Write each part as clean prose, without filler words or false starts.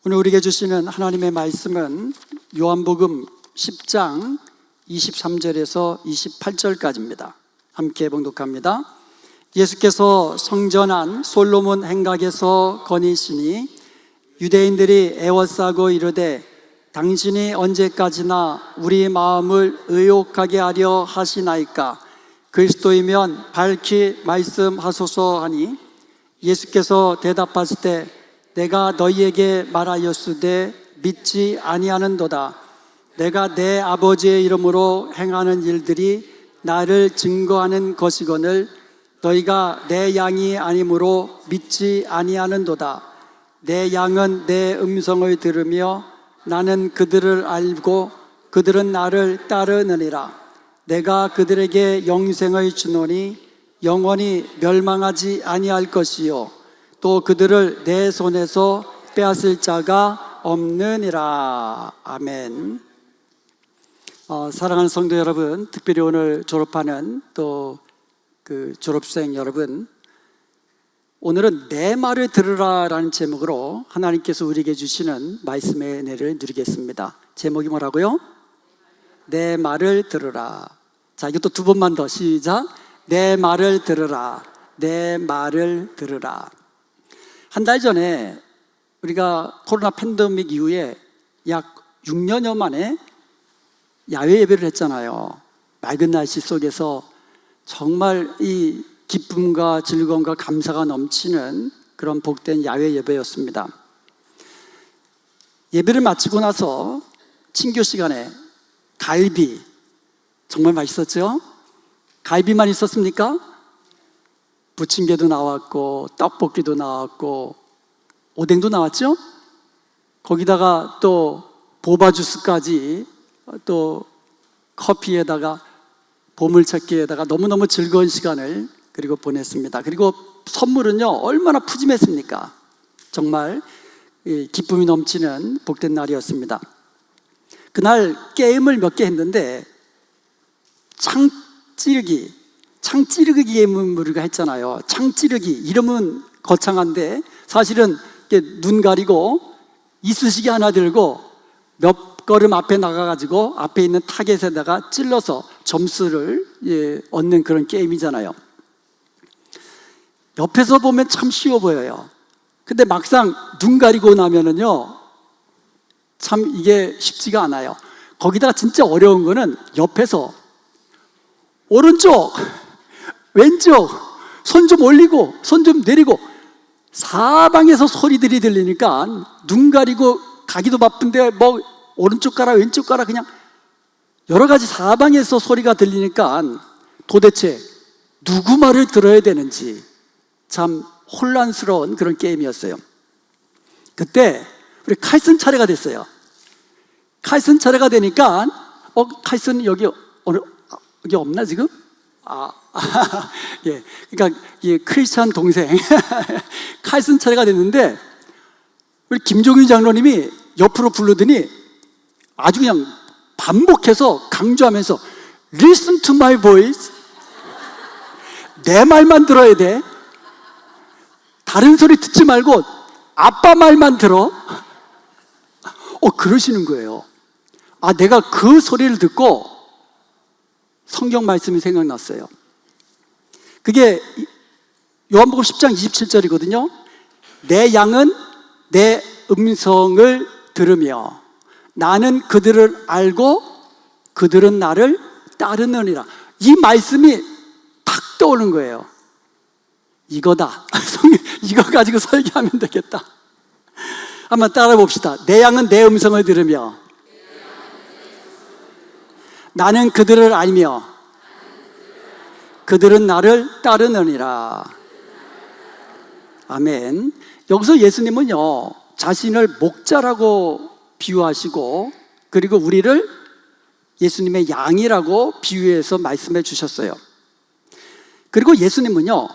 오늘 우리에게 주시는 하나님의 말씀은 요한복음 10장 23절에서 28절까지입니다. 함께 봉독합니다. 예수께서 성전한 솔로몬 행각에서 거니시니 유대인들이 애워싸고 이르되 당신이 언제까지나 우리 마음을 의혹하게 하려 하시나이까? 그리스도이면 밝히 말씀하소서 하니 예수께서 대답하시되 내가 너희에게 말하였으되 믿지 아니하는도다. 내가 내 아버지의 이름으로 행하는 일들이 나를 증거하는 것이거늘 너희가 내 양이 아니므로 믿지 아니하는도다. 내 양은 내 음성을 들으며 나는 그들을 알고 그들은 나를 따르느니라. 내가 그들에게 영생을 주노니 영원히 멸망하지 아니할 것이요 또 그들을 내 손에서 빼앗을 자가 없느니라. 아멘. 사랑하는 성도 여러분, 특별히 오늘 졸업하는 또 그 졸업생 여러분, 오늘은 내 말을 들으라 라는 제목으로 하나님께서 우리에게 주시는 말씀의 은혜를 누리겠습니다. 제목이 뭐라고요? 내 말을 들으라. 자, 이것도 두 번만 더 시작. 내 말을 들으라. 내 말을 들으라. 한 달 전에 우리가 코로나 팬데믹 이후에 약 6년여 만에 야외 예배를 했잖아요. 맑은 날씨 속에서 정말 이 기쁨과 즐거움과 감사가 넘치는 그런 복된 야외 예배였습니다. 예배를 마치고 나서 친교 시간에 갈비, 정말 맛있었죠? 갈비만 있었습니까? 부침개도 나왔고 떡볶이도 나왔고 오뎅도 나왔죠? 거기다가 또 보바 주스까지, 또 커피에다가 보물찾기에다가 너무너무 즐거운 시간을 그리고 보냈습니다. 그리고 선물은요 얼마나 푸짐했습니까? 정말 기쁨이 넘치는 복된 날이었습니다. 그날 게임을 몇 개 했는데 창찌르기 게임을 우리가 했잖아요. 창찌르기, 이름은 거창한데 사실은 눈 가리고 이쑤시개 하나 들고 몇 걸음 앞에 나가가지고 앞에 있는 타겟에다가 찔러서 점수를 얻는 그런 게임이잖아요. 옆에서 보면 참 쉬워 보여요. 근데 막상 눈 가리고 나면은요 참 이게 쉽지가 않아요. 거기다가 진짜 어려운 거는 옆에서 오른쪽, 왼쪽, 손 좀 올리고 손 좀 내리고 사방에서 소리들이 들리니까 눈 가리고 가기도 바쁜데 뭐 오른쪽 가라 왼쪽 가라 그냥 여러 가지 사방에서 소리가 들리니까 도대체 누구 말을 들어야 되는지 참 혼란스러운 그런 게임이었어요. 그때 우리 칼슨 차례가 됐어요. 칼슨 차례가 되니까 칼슨 여기 없나 지금? 예, 그러니까 크리스찬 동생 칼슨 차례가 됐는데 우리 김종인 장로님이 옆으로 부르더니 아주 그냥 반복해서 강조하면서 Listen to my voice. 내 말만 들어야 돼. 다른 소리 듣지 말고 아빠 말만 들어. 그러시는 거예요. 내가 그 소리를 듣고 성경 말씀이 생각났어요. 그게 요한복음 10장 27절이거든요. 내 양은 내 음성을 들으며 나는 그들을 알고 그들은 나를 따르느니라. 이 말씀이 탁 떠오르는 거예요. 이거다. 이거 가지고 설교하면 되겠다. 한번 따라 봅시다. 내 양은 내 음성을 들으며 나는 그들을 알며 그들은 나를 따르느니라. 아멘. 여기서 예수님은요 자신을 목자라고 비유하시고 그리고 우리를 예수님의 양이라고 비유해서 말씀해 주셨어요. 그리고 예수님은요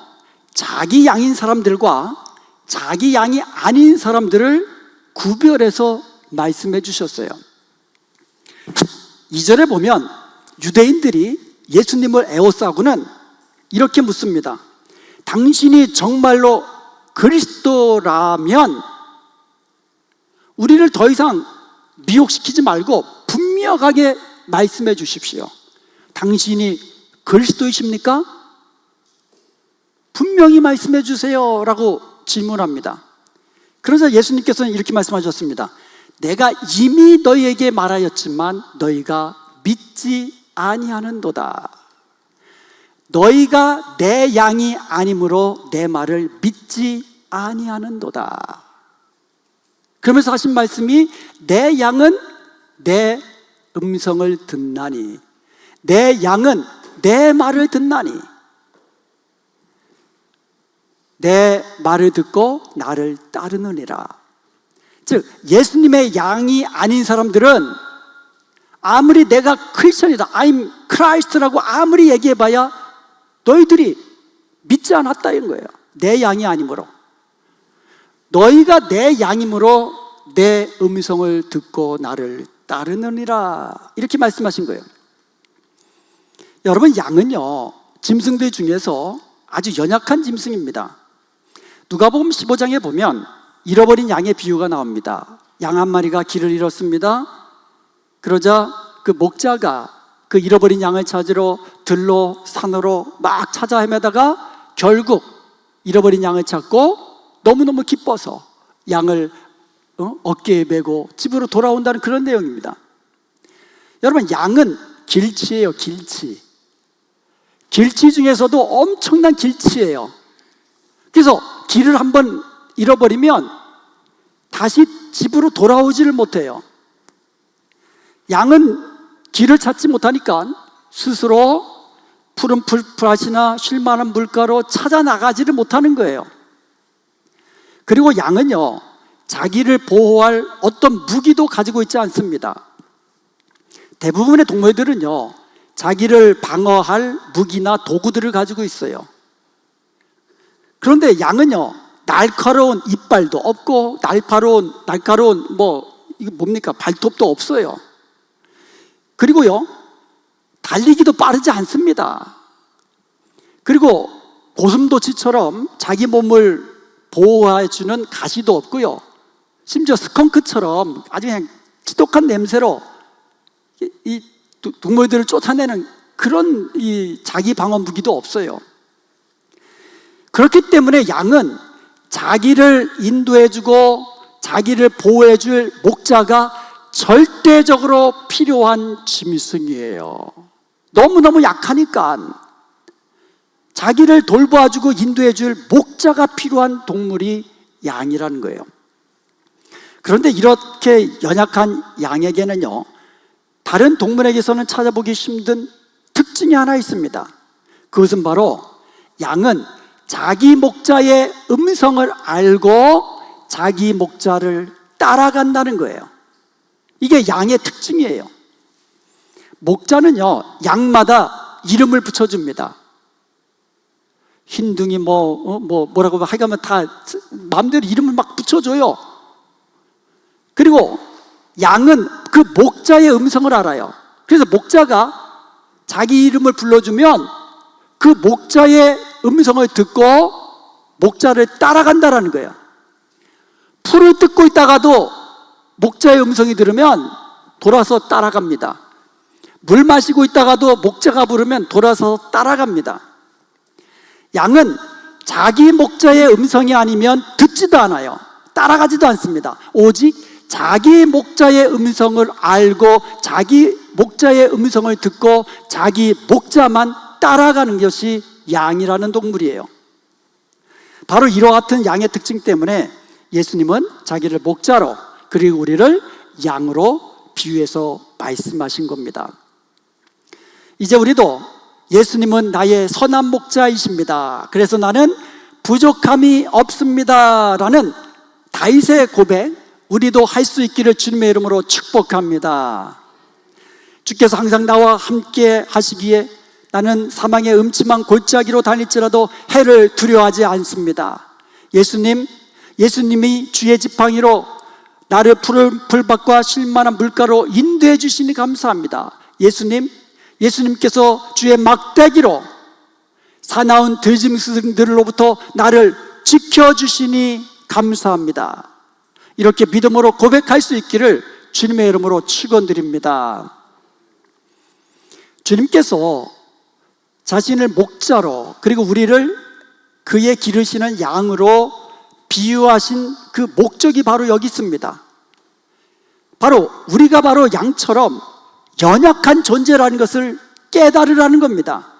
자기 양인 사람들과 자기 양이 아닌 사람들을 구별해서 말씀해 주셨어요. 2절에 보면 유대인들이 예수님을 에워싸고는 이렇게 묻습니다. 당신이 정말로 그리스도라면 우리를 더 이상 미혹시키지 말고 분명하게 말씀해 주십시오. 당신이 그리스도이십니까? 분명히 말씀해 주세요 라고 질문합니다. 그러자 예수님께서는 이렇게 말씀하셨습니다. 내가 이미 너희에게 말하였지만 너희가 믿지 아니하는도다. 너희가 내 양이 아니므로 내 말을 믿지 아니하는도다. 그러면서 하신 말씀이 내 양은 내 음성을 듣나니, 내 양은 내 말을 듣나니, 내 말을 듣고 나를 따르느니라. 즉 예수님의 양이 아닌 사람들은 아무리 내가 크리스천이다, I'm Christ라고 아무리 얘기해봐야 너희들이 믿지 않았다는 거예요. 내 양이 아니므로. 너희가 내 양이므로 내 음성을 듣고 나를 따르느니라, 이렇게 말씀하신 거예요. 여러분, 양은요 짐승들 중에서 아주 연약한 짐승입니다. 누가복음 15장에 보면 잃어버린 양의 비유가 나옵니다. 양 한 마리가 길을 잃었습니다. 그러자 그 목자가 그 잃어버린 양을 찾으러 들로 산으로 막 찾아 헤매다가 결국 잃어버린 양을 찾고 너무너무 기뻐서 양을 어깨에 메고 집으로 돌아온다는 그런 내용입니다. 여러분, 양은 길치예요. 길치 중에서도 엄청난 길치예요. 그래서 길을 한번 잃어버리면 다시 집으로 돌아오지를 못해요. 양은 길을 찾지 못하니까 스스로 푸른 풀밭이나 쉴만한 물가로 찾아 나가지를 못하는 거예요. 그리고 양은요 자기를 보호할 어떤 무기도 가지고 있지 않습니다. 대부분의 동물들은요 자기를 방어할 무기나 도구들을 가지고 있어요. 그런데 양은요 날카로운 이빨도 없고 날카로운 이거 뭡니까? 발톱도 없어요. 그리고요 달리기도 빠르지 않습니다. 그리고 고슴도치처럼 자기 몸을 보호해주는 가시도 없고요, 심지어 스컹크처럼 아주 그냥 지독한 냄새로 이 동물들을 쫓아내는 그런 이 자기 방어 무기도 없어요. 그렇기 때문에 양은 자기를 인도해주고 자기를 보호해줄 목자가 절대적으로 필요한 짐승이에요. 너무너무 약하니까 자기를 돌봐주고 인도해줄 목자가 필요한 동물이 양이라는 거예요. 그런데 이렇게 연약한 양에게는요 다른 동물에게서는 찾아보기 힘든 특징이 하나 있습니다. 그것은 바로 양은 자기 목자의 음성을 알고 자기 목자를 따라간다는 거예요. 이게 양의 특징이에요. 목자는요 양마다 이름을 붙여줍니다. 흰둥이 뭐라고 하여간 다 마음대로 이름을 막 붙여줘요. 그리고 양은 그 목자의 음성을 알아요. 그래서 목자가 자기 이름을 불러주면 그 목자의 음성을 듣고 목자를 따라간다는 거예요. 풀을 뜯고 있다가도 목자의 음성이 들으면 돌아서 따라갑니다. 물 마시고 있다가도 목자가 부르면 돌아서 따라갑니다. 양은 자기 목자의 음성이 아니면 듣지도 않아요. 따라가지도 않습니다. 오직 자기 목자의 음성을 알고 자기 목자의 음성을 듣고 자기 목자만 따라가는 것이 양이라는 동물이에요. 바로 이와 같은 양의 특징 때문에 예수님은 자기를 목자로 그리고 우리를 양으로 비유해서 말씀하신 겁니다. 이제 우리도 예수님은 나의 선한 목자이십니다, 그래서 나는 부족함이 없습니다 라는 다윗의 고백, 우리도 할 수 있기를 주님의 이름으로 축복합니다. 주께서 항상 나와 함께 하시기에 나는 사망의 음침한 골짜기로 다닐지라도 해를 두려워하지 않습니다. 예수님이 주의 지팡이로 나를 푸른 풀밭과 쉴만한 물가로 인도해 주시니 감사합니다. 예수님께서 주의 막대기로 사나운 들짐승들로부터 나를 지켜주시니 감사합니다. 이렇게 믿음으로 고백할 수 있기를 주님의 이름으로 축원드립니다. 주님께서 자신을 목자로 그리고 우리를 그의 기르시는 양으로 비유하신 그 목적이 바로 여기 있습니다. 바로 우리가 바로 양처럼 연약한 존재라는 것을 깨달으라는 겁니다.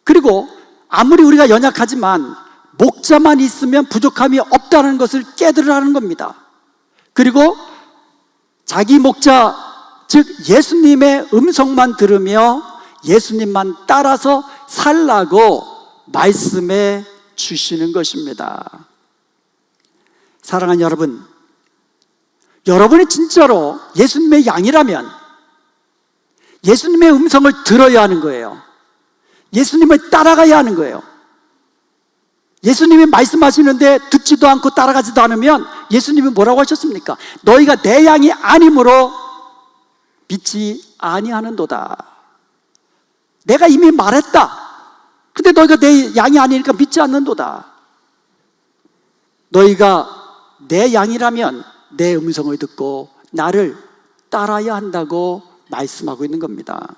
그리고 아무리 우리가 연약하지만 목자만 있으면 부족함이 없다는 것을 깨달으라는 겁니다. 그리고 자기 목자, 즉 예수님의 음성만 들으며 예수님만 따라서 살라고 말씀해 주시는 것입니다. 사랑하는 여러분, 여러분이 진짜로 예수님의 양이라면 예수님의 음성을 들어야 하는 거예요. 예수님을 따라가야 하는 거예요. 예수님이 말씀하시는데 듣지도 않고 따라가지도 않으면 예수님이 뭐라고 하셨습니까? 너희가 내 양이 아니므로 믿지 아니하는도다. 내가 이미 말했다. 근데 너희가 내 양이 아니니까 믿지 않는도다. 너희가 내 양이라면 내 음성을 듣고 나를 따라야 한다고 말씀하고 있는 겁니다.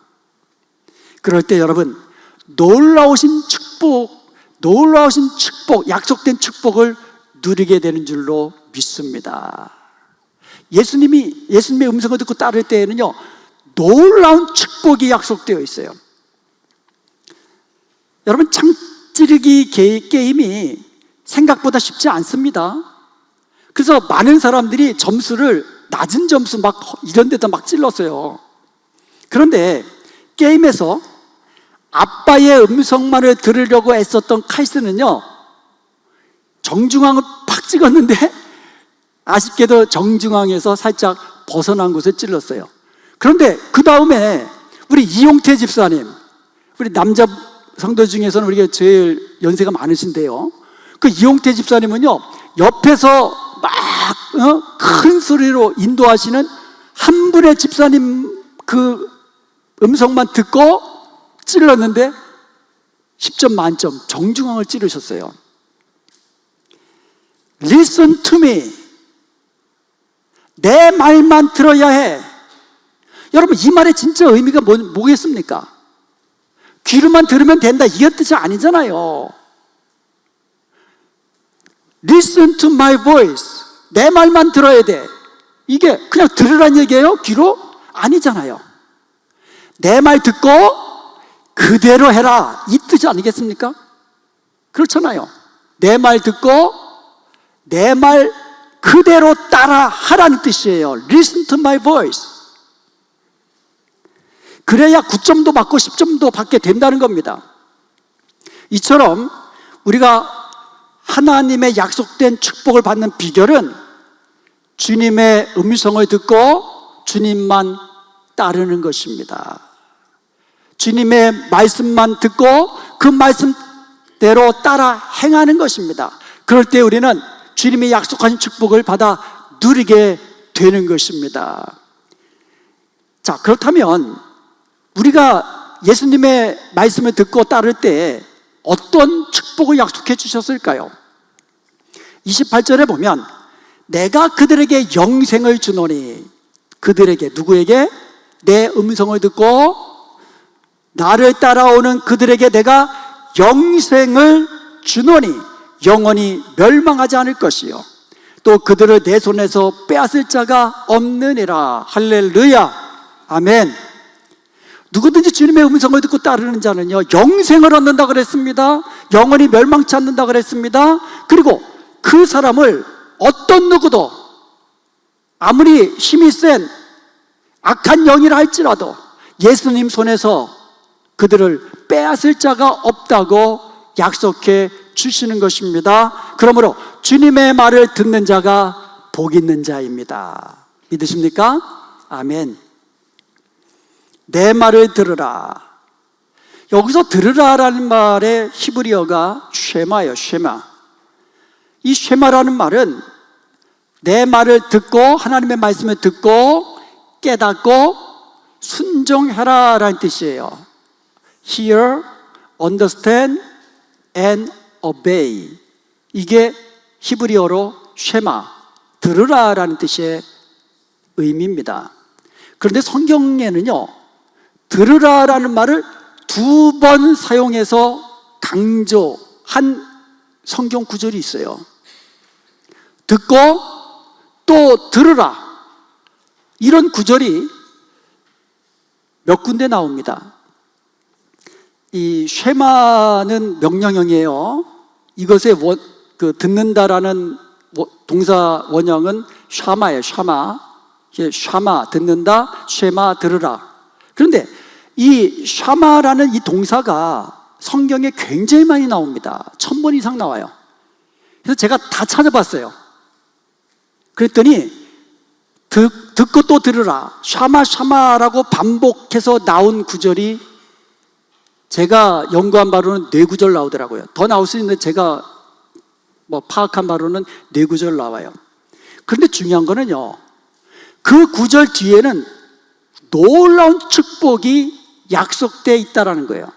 그럴 때 여러분, 놀라우신 축복, 약속된 축복을 누리게 되는 줄로 믿습니다. 예수님의 음성을 듣고 따를 때에는요, 놀라운 축복이 약속되어 있어요. 여러분, 창 찌르기 게임이 생각보다 쉽지 않습니다. 그래서 많은 사람들이 점수를 낮은 점수 막 이런 데다 막 찔렀어요. 그런데 게임에서 아빠의 음성만을 들으려고 애썼던 칼스는요, 정중앙을 팍 찍었는데 아쉽게도 정중앙에서 살짝 벗어난 곳에 찔렀어요. 그런데 그 다음에 우리 이용태 집사님, 우리 남자 성도 중에서는 우리가 제일 연세가 많으신데요, 그 이용태 집사님은요, 옆에서 막 큰 소리로 인도하시는 한 분의 집사님 그 음성만 듣고 찔렀는데 10점 만점 정중앙을 찌르셨어요. Listen to me. 내 말만 들어야 해. 여러분, 이 말의 진짜 의미가 뭐겠습니까? 귀로만 들으면 된다, 이게 뜻이 아니잖아요. Listen to my voice. 내 말만 들어야 돼. 이게 그냥 들으란 얘기예요? 귀로? 아니잖아요. 내 말 듣고 그대로 해라, 이 뜻이 아니겠습니까? 그렇잖아요. 내 말 듣고 내 말 그대로 따라 하라는 뜻이에요. Listen to my voice. 그래야 9점도 받고 10점도 받게 된다는 겁니다. 이처럼 우리가 하나님의 약속된 축복을 받는 비결은 주님의 음성을 듣고 주님만 따르는 것입니다. 주님의 말씀만 듣고 그 말씀대로 따라 행하는 것입니다. 그럴 때 우리는 주님이 약속하신 축복을 받아 누리게 되는 것입니다. 자, 그렇다면 우리가 예수님의 말씀을 듣고 따를 때 어떤 축복을 약속해 주셨을까요? 28절에 보면 내가 그들에게 영생을 주노니, 그들에게, 누구에게? 내 음성을 듣고 나를 따라오는 그들에게 내가 영생을 주노니 영원히 멸망하지 않을 것이요 또 그들을 내 손에서 빼앗을 자가 없느니라. 할렐루야, 아멘. 누구든지 주님의 음성을 듣고 따르는 자는요, 영생을 얻는다 그랬습니다. 영원히 멸망치 않는다 그랬습니다. 그리고 그 사람을 어떤 누구도, 아무리 힘이 센 악한 영이라 할지라도 예수님 손에서 그들을 빼앗을 자가 없다고 약속해 주시는 것입니다. 그러므로 주님의 말을 듣는 자가 복 있는 자입니다. 믿으십니까? 아멘. 내 말을 들으라. 여기서 들으라라는 말의 히브리어가 쉐마예요. 쉐마. 이 쉐마라는 말은 내 말을 듣고, 하나님의 말씀을 듣고 깨닫고 순종해라 라는 뜻이에요. Hear, understand and obey. 이게 히브리어로 쉐마, 들으라라는 뜻의 의미입니다. 그런데 성경에는요, 들으라라는 말을 2번 사용해서 강조한 성경 구절이 있어요. 듣고 또 들으라, 이런 구절이 몇 군데 나옵니다. 이 쉐마는 명령형이에요. 이것의 듣는다라는 동사 원형은 샤마예요. 샤마. 샤마, 듣는다, 쉐마, 들으라. 그런데 이 샤마라는 이 동사가 성경에 굉장히 많이 나옵니다. 1000번 이상 나와요. 그래서 제가 다 찾아봤어요. 그랬더니 듣고 또 들으라, 샤마 샤마라고 반복해서 나온 구절이 제가 연구한 바로는 4구절 나오더라고요. 더 나올 수 있는데 제가 파악한 바로는 4구절 나와요. 그런데 중요한 거는요, 그 구절 뒤에는 놀라운 축복이 약속되어 있다는 거예요.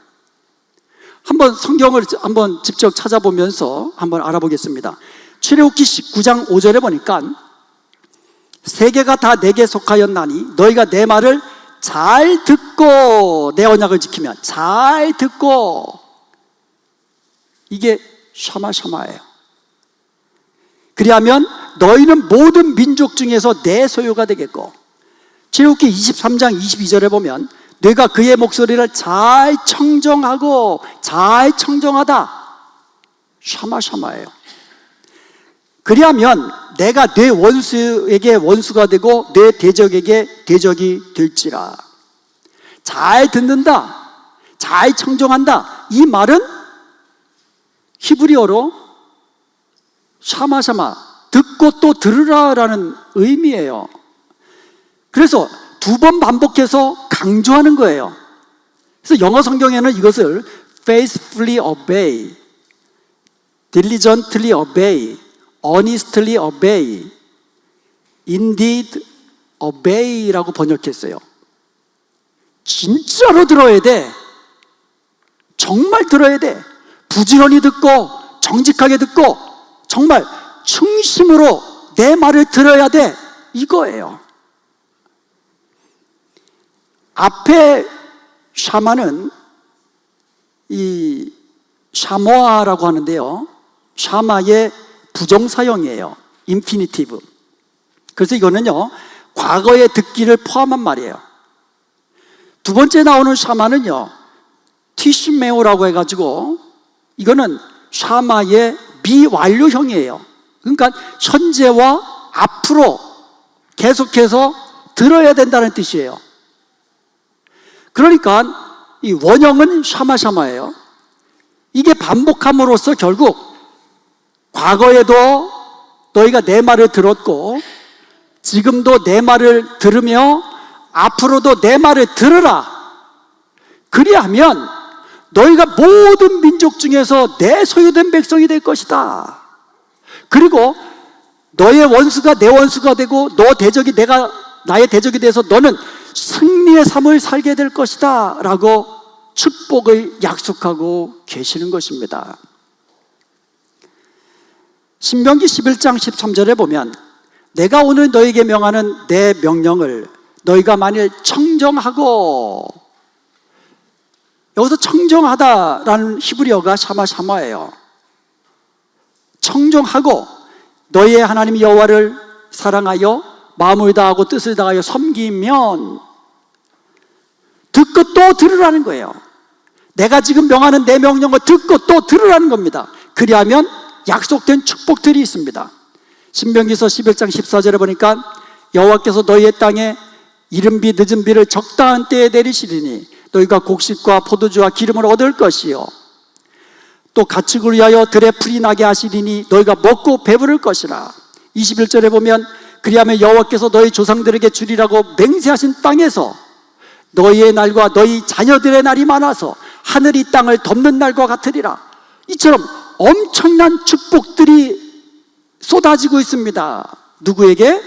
한번 성경을 한번 직접 찾아보면서 한번 알아보겠습니다. 출애굽기 19장 5절에 보니까 세계가 다 내게 속하였나니 너희가 내 말을 잘 듣고 내 언약을 지키면, 잘 듣고, 이게 샤마샤마예요. 그리하면 너희는 모든 민족 중에서 내 소유가 되겠고, 출애굽기 23장 22절에 보면 내가 그의 목소리를 잘 청정하고, 잘 청정하다, 샤마샤마예요. 그리하면 내가 내 원수에게 원수가 되고 내 대적에게 대적이 될지라. 잘 듣는다, 잘 청정한다, 이 말은 히브리어로 샤마샤마, 듣고 또 들으라라는 의미예요. 그래서 2번 반복해서 강조하는 거예요. 그래서 영어 성경에는 이것을 faithfully obey, diligently obey, honestly obey, indeed obey라고 번역했어요. 진짜로 들어야 돼. 정말 들어야 돼. 부지런히 듣고 정직하게 듣고 정말 충심으로 내 말을 들어야 돼, 이거예요. 앞에 샤마는 이 샤모아라고 하는데요, 샤마의 부정사형이에요. 인피니티브. 그래서 이거는요, 과거의 듣기를 포함한 말이에요. 2번째 나오는 샤마는요, 티시메오라고 해가지고 이거는 샤마의 미완료형이에요. 그러니까 현재와 앞으로 계속해서 들어야 된다는 뜻이에요. 그러니까 이 원형은 샤마샤마예요. 이게 반복함으로써 결국 과거에도 너희가 내 말을 들었고 지금도 내 말을 들으며 앞으로도 내 말을 들으라. 그리하면 너희가 모든 민족 중에서 내 소유된 백성이 될 것이다. 그리고 너의 원수가 내 원수가 되고 너 대적이 내가 나의 대적이 돼서 너는 승리의 삶을 살게 될 것이다 라고 축복을 약속하고 계시는 것입니다. 신명기 11장 13절에 보면 내가 오늘 너에게 명하는 내 명령을 너희가 만일 청정하고, 여기서 청정하다라는 히브리어가 샤마샤마예요. 청정하고 너희의 하나님 여호와를 사랑하여 마음을 다하고 뜻을 다하여 섬기면, 듣고 또 들으라는 거예요. 내가 지금 명하는 내 명령을 듣고 또 들으라는 겁니다. 그리하면 약속된 축복들이 있습니다. 신명기서 11장 14절에 보니까 여호와께서 너희의 땅에 이른비 늦은 비를 적당한 때에 내리시리니 너희가 곡식과 포도주와 기름을 얻을 것이요 또 가축을 위하여 들에 풀이 나게 하시리니 너희가 먹고 배부를 것이라. 21절에 보면 그리하면 여호와께서 너희 조상들에게 주리라고 맹세하신 땅에서 너희의 날과 너희 자녀들의 날이 많아서 하늘이 땅을 덮는 날과 같으리라. 이처럼 엄청난 축복들이 쏟아지고 있습니다. 누구에게?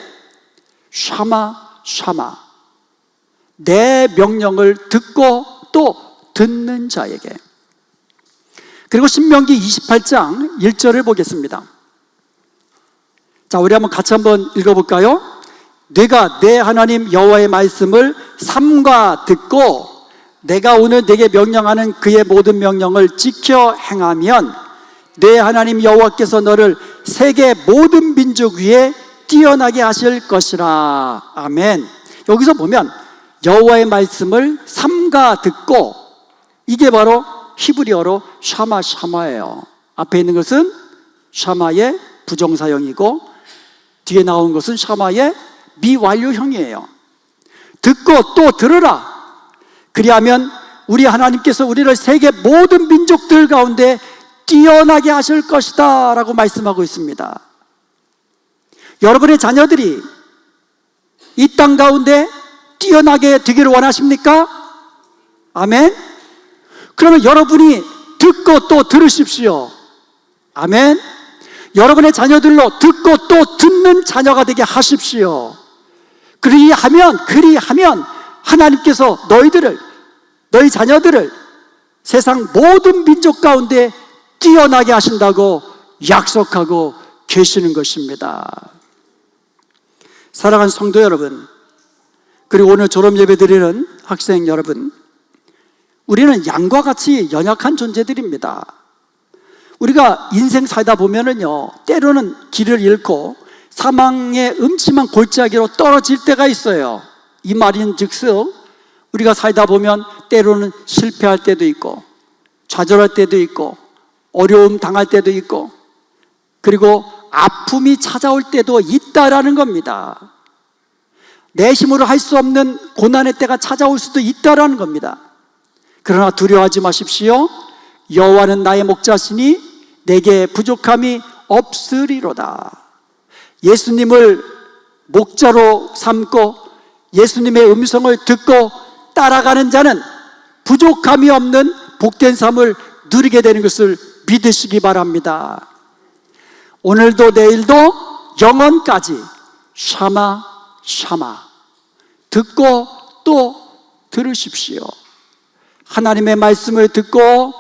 샤마 샤마, 내 명령을 듣고 또 듣는 자에게. 그리고 신명기 28장 1절을 보겠습니다. 자, 우리 한번 같이 한번 읽어볼까요? 내가 내 하나님 여호와의 말씀을 삼가 듣고 내가 오늘 내게 명령하는 그의 모든 명령을 지켜 행하면 내 하나님 여호와께서 너를 세계 모든 민족 위에 뛰어나게 하실 것이라. 아멘. 여기서 보면 여호와의 말씀을 삼가 듣고, 이게 바로 히브리어로 샤마예요. 앞에 있는 것은 샤마의 부정사형이고 뒤에 나온 것은 샤마의 미완료형이에요. 듣고 또 들으라. 그리하면 우리 하나님께서 우리를 세계 모든 민족들 가운데 뛰어나게 하실 것이다 라고 말씀하고 있습니다. 여러분의 자녀들이 이 땅 가운데 뛰어나게 되기를 원하십니까? 아멘. 그러면 여러분이 듣고 또 들으십시오. 아멘. 여러분의 자녀들로 듣고 또 듣는 자녀가 되게 하십시오. 그리하면 하나님께서 너희 자녀들을 세상 모든 민족 가운데 뛰어나게 하신다고 약속하고 계시는 것입니다. 사랑하는 성도 여러분, 그리고 오늘 졸업 예배 드리는 학생 여러분, 우리는 양과 같이 연약한 존재들입니다. 우리가 인생 살다 보면은요, 때로는 길을 잃고 사망의 음침한 골짜기로 떨어질 때가 있어요. 이 말인즉슨 우리가 살다 보면 때로는 실패할 때도 있고 좌절할 때도 있고 어려움 당할 때도 있고 그리고 아픔이 찾아올 때도 있다라는 겁니다. 내 힘으로 할 수 없는 고난의 때가 찾아올 수도 있다라는 겁니다. 그러나 두려워하지 마십시오. 여호와는 나의 목자시니 내게 부족함이 없으리로다. 예수님을 목자로 삼고 예수님의 음성을 듣고 따라가는 자는 부족함이 없는 복된 삶을 누리게 되는 것을 믿으시기 바랍니다. 오늘도 내일도 영원까지 샤마 듣고 또 들으십시오. 하나님의 말씀을 듣고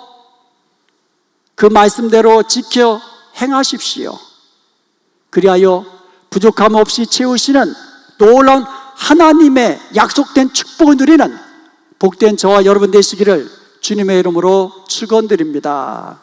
그 말씀대로 지켜 행하십시오. 그리하여 부족함 없이 채우시는 놀라운 하나님의 약속된 축복을 누리는 복된 저와 여러분 되시기를 주님의 이름으로 축원드립니다.